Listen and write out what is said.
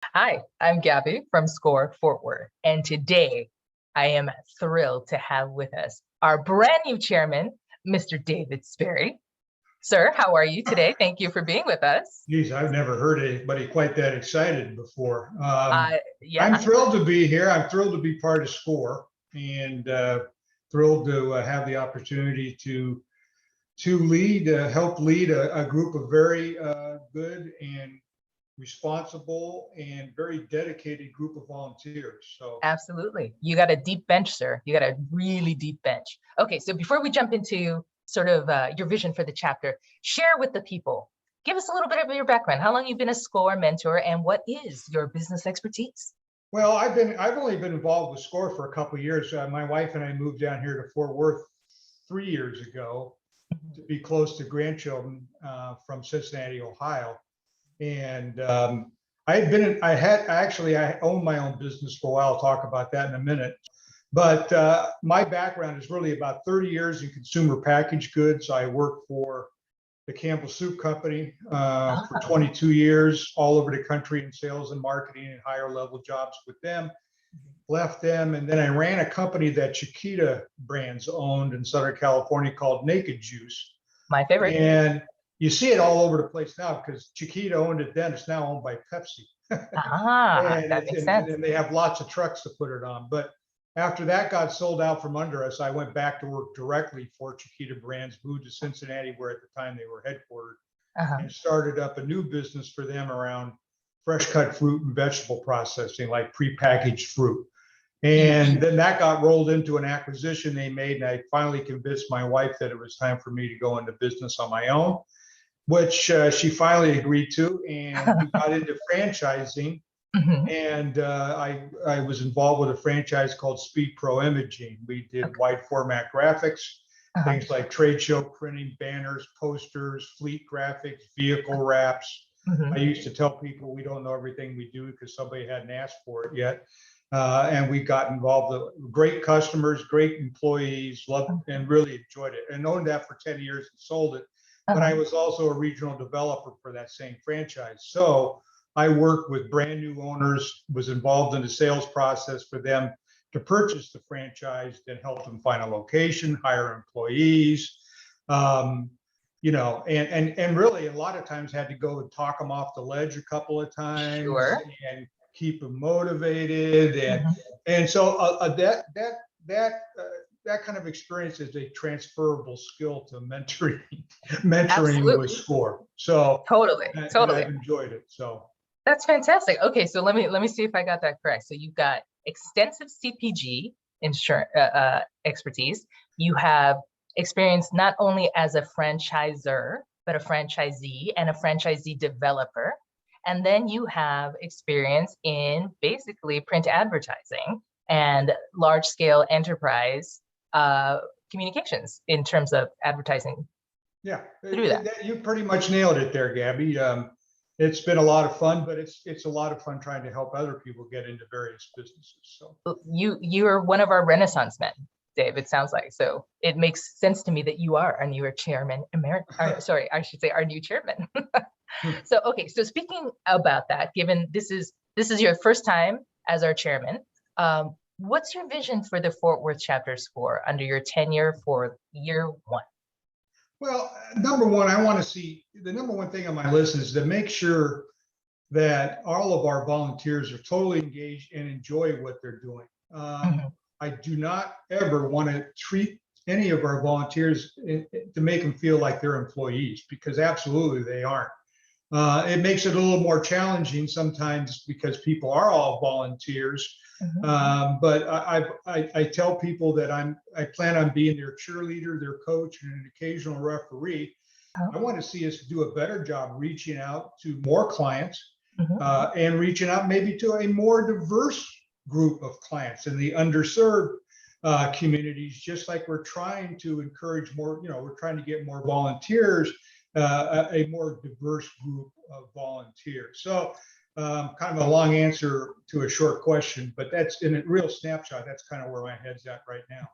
Hi, I'm Gabby from SCORE Fort Worth, and today I am thrilled to have with us our brand new chairman, Mr. David Sperry. Sir, how are you today? Thank you for being with us. Geez, I've never heard anybody quite that excited before. I'm Yeah, thrilled to be here. I'm thrilled to be part of SCORE, and thrilled to have the opportunity to lead, help lead a group of very good and responsible and very dedicated group of volunteers. So absolutely. You got a deep bench, sir. You got a really deep bench. Okay, so before we jump into sort of your vision for the chapter, share with the people. Give us a little bit of your background. How long you've been a SCORE mentor, and what is your business expertise? well, I've only been involved with SCORE for a couple of years. My wife and I moved down here to Fort Worth 3 years ago to be close to grandchildren from Cincinnati, Ohio. And I owned my own business for a while. I'll talk about that in a minute. But my background is really about 30 years in consumer packaged goods. I worked for the Campbell Soup Company for 22 years, all over the country in sales and marketing and higher level jobs with them. Left them, and then I ran a company that Chiquita Brands owned in Southern California called Naked Juice. My favorite. And you see it all over the place now because Chiquita owned it then. It's now owned by Pepsi. That makes sense. And they have lots of trucks to put it on. But after that got sold out from under us, I went back to work directly for Chiquita Brands, moved to Cincinnati, where at the time they were headquartered, and started up a new business for them around fresh cut fruit and vegetable processing, like prepackaged fruit. And then that got rolled into an acquisition they made, and I finally convinced my wife that it was time for me to go into business on my own, which she finally agreed to, and we got into franchising. And I was involved with a franchise called Speed Pro Imaging. We did wide format graphics, things like trade show printing, banners, posters, fleet graphics, vehicle wraps. I used to tell people we don't know everything we do because somebody hadn't asked for it yet. And we got involved with great customers, great employees, loved and really enjoyed it, and owned that for 10 years and sold it. But I was also a regional developer for that same franchise. So I worked with brand new owners, was involved in the sales process for them to purchase the franchise, then help them find a location, hire employees, and really a lot of times had to go and talk them off the ledge a couple of times. Sure. And keep them motivated, and so that kind of experience is a transferable skill to mentoring Absolutely. with SCORE. So Totally. and I've enjoyed it. So That's fantastic. Okay, so let me see if I got that correct. So you've got extensive CPG insurance expertise. You have experience not only as a franchisor, but a franchisee and a franchisee developer. And then you have experience in basically print advertising and large scale enterprise communications in terms of advertising. Yeah, Through that. you pretty much nailed it there, Gabby. It's been a lot of fun, but it's a lot of fun trying to help other people get into various businesses. So You're one of our Renaissance men, Dave, it sounds like. So it makes sense to me that you are our new chairman sorry, I should say our new chairman. So okay, so speaking about that, given this is your first time as our chairman, what's your vision for the Fort Worth chapter SCORE under your tenure for year one? Well, number one, I want to see the number one thing on my list is to make sure that all of our volunteers are totally engaged and enjoy what they're doing. I do not ever want to treat any of our volunteers to make them feel like they're employees, because absolutely they aren't. It makes it a little more challenging sometimes because people are all volunteers. But I tell people that I plan on being their cheerleader, their coach, and an occasional referee. I want to see us do a better job reaching out to more clients and reaching out maybe to a more diverse group of clients in the underserved communities, just like we're trying to encourage more, we're trying to get more volunteers, a more diverse group of volunteers. So kind of a long answer to a short question, but that's in a real snapshot. That's kind of where my head's at right now.